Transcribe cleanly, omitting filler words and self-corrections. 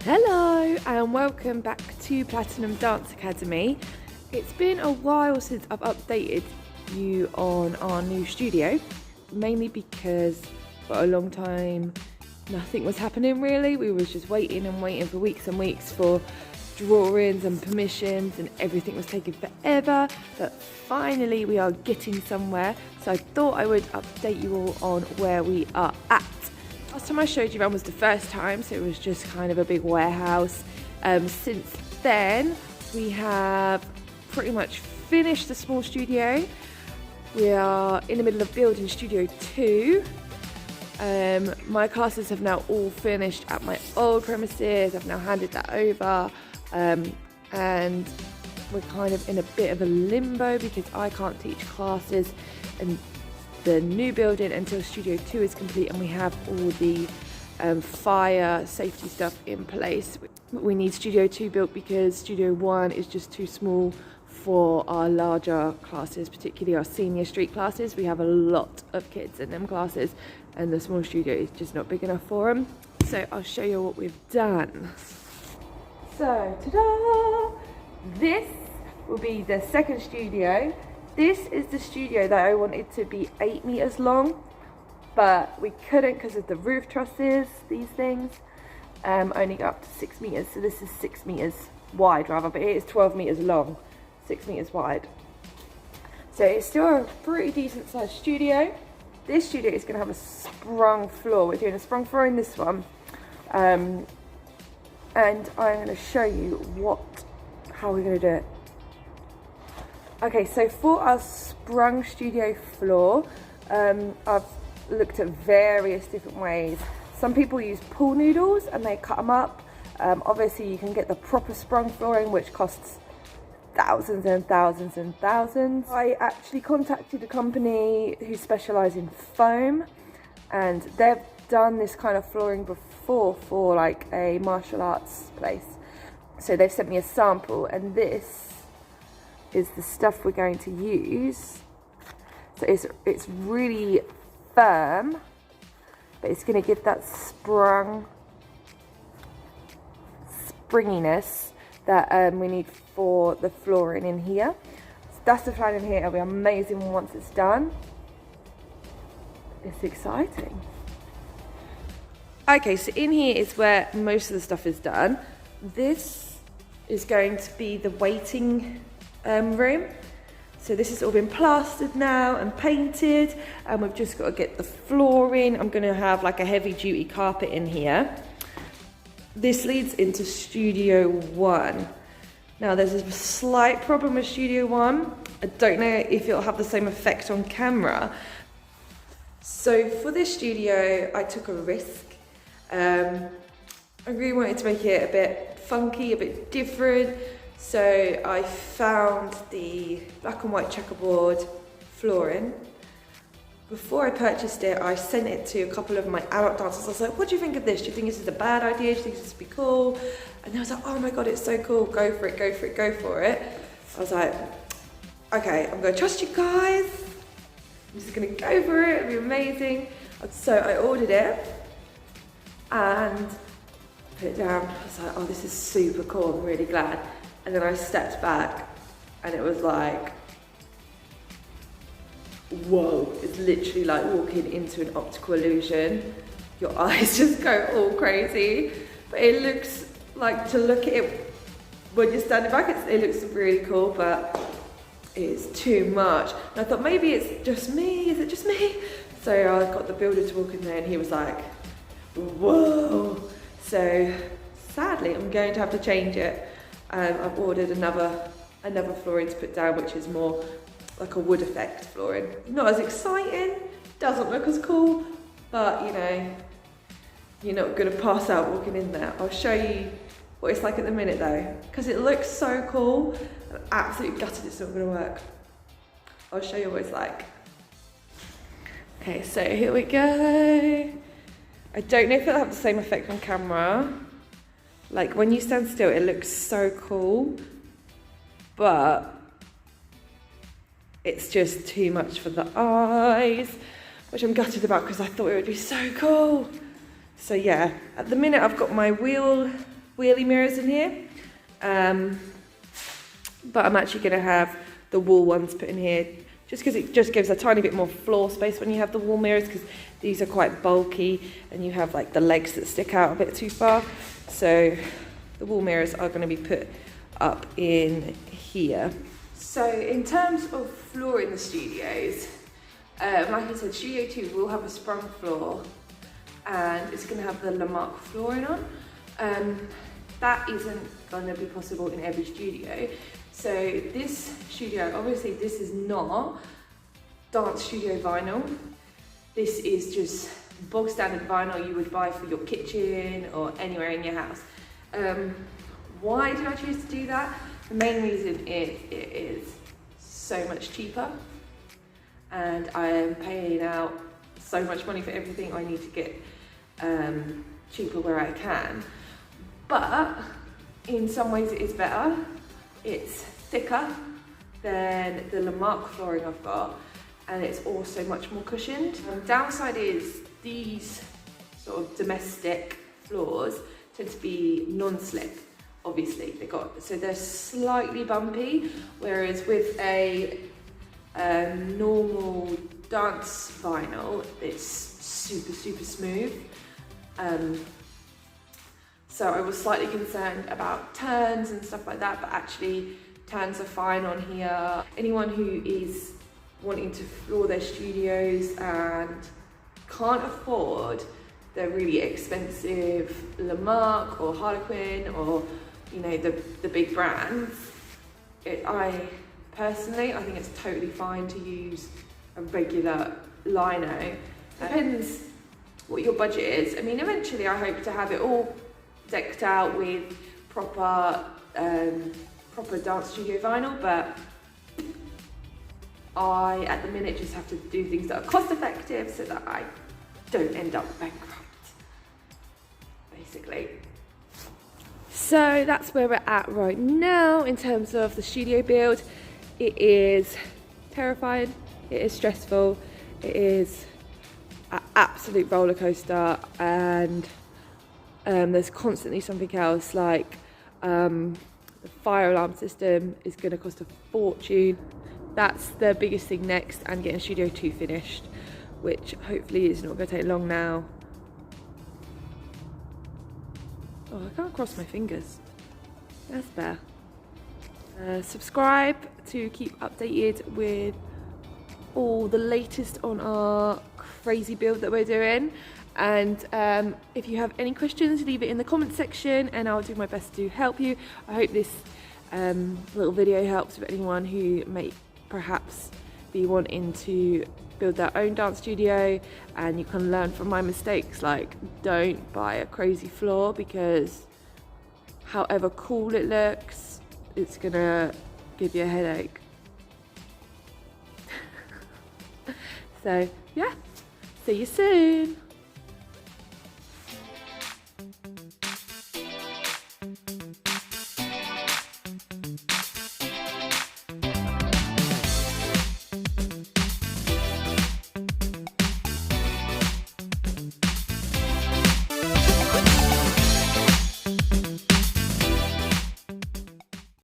Hello and welcome back to Platinum Dance Academy. It's been a while since I've updated you on our new studio, mainly because for a long time nothing was happening really. We was just waiting and waiting for weeks and weeks for drawings and permissions, and everything was taking forever, but finally we are getting somewhere. So I thought I would update you all on where we are at. Last time I showed you around was the first time, so it was just kind of a big warehouse. Since then we have pretty much finished the small studio. We are in the middle of building Studio 2. My classes have now all finished at my old premises. I've now handed that over, and we're kind of in a bit of a limbo because I can't teach classes in the new building until Studio 2 is complete and we have all the fire safety stuff in place. We need Studio 2 built because Studio 1 is just too small for our larger classes, particularly our senior street classes. We have a lot of kids in them classes and the small studio is just not big enough for them. So I'll show you what we've done. So, ta-da! This will be the second studio. This is the studio that I wanted to be 8 meters long, but we couldn't because of the roof trusses, these things. Only go up to 6 meters, so this is 6 meters wide rather, but it is 12 meters long, 6 meters wide. So it's still a pretty decent sized studio. This studio is going to have a sprung floor. We're doing a sprung floor in this one. And I'm going to show you how we're going to do it. Okay, so for our sprung studio floor, I've looked at various different ways. Some people use pool noodles and they cut them up. Obviously you can get the proper sprung flooring, which costs thousands and thousands and thousands. I actually contacted a company who specialise in foam, and they've done this kind of flooring before for like a martial arts place. So they've sent me a sample, and this is the stuff we're going to use. So it's really firm, but it's going to give that springiness that we need for the flooring in here. So that's the plan in here. It'll be amazing once it's done. It's exciting. Okay, so in here is where most of the stuff is done. This is going to be the waiting room. So this has all been plastered now and painted, and we've just got to get the flooring. I'm going to have like a heavy duty carpet in here. This leads into Studio 1. Now there's a slight problem with Studio 1. I don't know if it'll have the same effect on camera. So for this studio, I took a risk. I really wanted to make it a bit funky, a bit different. So I found the black and white checkerboard flooring. Before I purchased it, I sent it to a couple of my adult dancers. I was like, what do you think of this? Do you think this is a bad idea? Do you think this would be cool? And they was like, oh my God, it's so cool. Go for it, go for it, go for it. I was like, okay, I'm gonna trust you guys. I'm just gonna go for it, it'll be amazing. So I ordered it and put it down. I was like, oh, this is super cool, I'm really glad. And then I stepped back and it was like, whoa, it's literally like walking into an optical illusion. Your eyes just go all crazy. But it looks like, to look at it when you're standing back, it looks really cool, but it's too much. And I thought maybe it's just me, is it just me? So I got the builder to walk in there and he was like, whoa. So sadly, I'm going to have to change it. I've ordered another flooring to put down, which is more like a wood effect flooring. Not as exciting, doesn't look as cool, but you know, you're not gonna pass out walking in there. I'll show you what it's like at the minute though, because it looks so cool. I'm absolutely gutted it's not gonna work. I'll show you what it's like. Okay, so here we go. I don't know if it'll have the same effect on camera. Like when you stand still, it looks so cool, but it's just too much for the eyes, which I'm gutted about because I thought it would be so cool. So yeah, at the minute I've got my wheelie mirrors in here, but I'm actually going to have the wall ones put in here just because it just gives a tiny bit more floor space when you have the wall mirrors, because these are quite bulky and you have like the legs that stick out a bit too far. So the wall mirrors are going to be put up in here. So in terms of floor in the studios, like I said, Studio 2 will have a sprung floor and it's going to have the Lamarck flooring on. That isn't going to be possible in every studio. So this studio, obviously this is not dance studio vinyl. This is just bog standard vinyl you would buy for your kitchen or anywhere in your house. Why did I choose to do that? The main reason is it is so much cheaper and I am paying out so much money for everything. I need to get cheaper where I can. But in some ways it is better. It's thicker than the Lamarck flooring I've got, and it's also much more cushioned. Downside is these sort of domestic floors tend to be non-slip. Obviously, they're slightly bumpy, whereas with a normal dance vinyl, it's super smooth. So I was slightly concerned about turns and stuff like that, but actually turns are fine on here. Anyone who is wanting to floor their studios and can't afford the really expensive Lamarck or Harlequin or, you know, the big brands, I think it's totally fine to use a regular lino. Depends what your budget is. I mean, eventually I hope to have it all decked out with proper dance studio vinyl, but I at the minute just have to do things that are cost effective so that I don't end up bankrupt, basically. So that's where we're at right now in terms of the studio build. It is terrifying, it is stressful, it is an absolute roller coaster, and there's constantly something else, like the fire alarm system is going to cost a fortune. That's the biggest thing next, and getting Studio 2 finished, which hopefully is not going to take long now. Oh, I can't cross my fingers. That's better. Subscribe to keep updated with all the latest on our crazy build that we're doing. And if you have any questions, leave it in the comment section and I'll do my best to help you. I hope this little video helps with anyone who may perhaps be wanting to build their own dance studio, and you can learn from my mistakes. Like, don't buy a crazy floor, because however cool it looks, it's gonna give you a headache. So yeah, see you soon.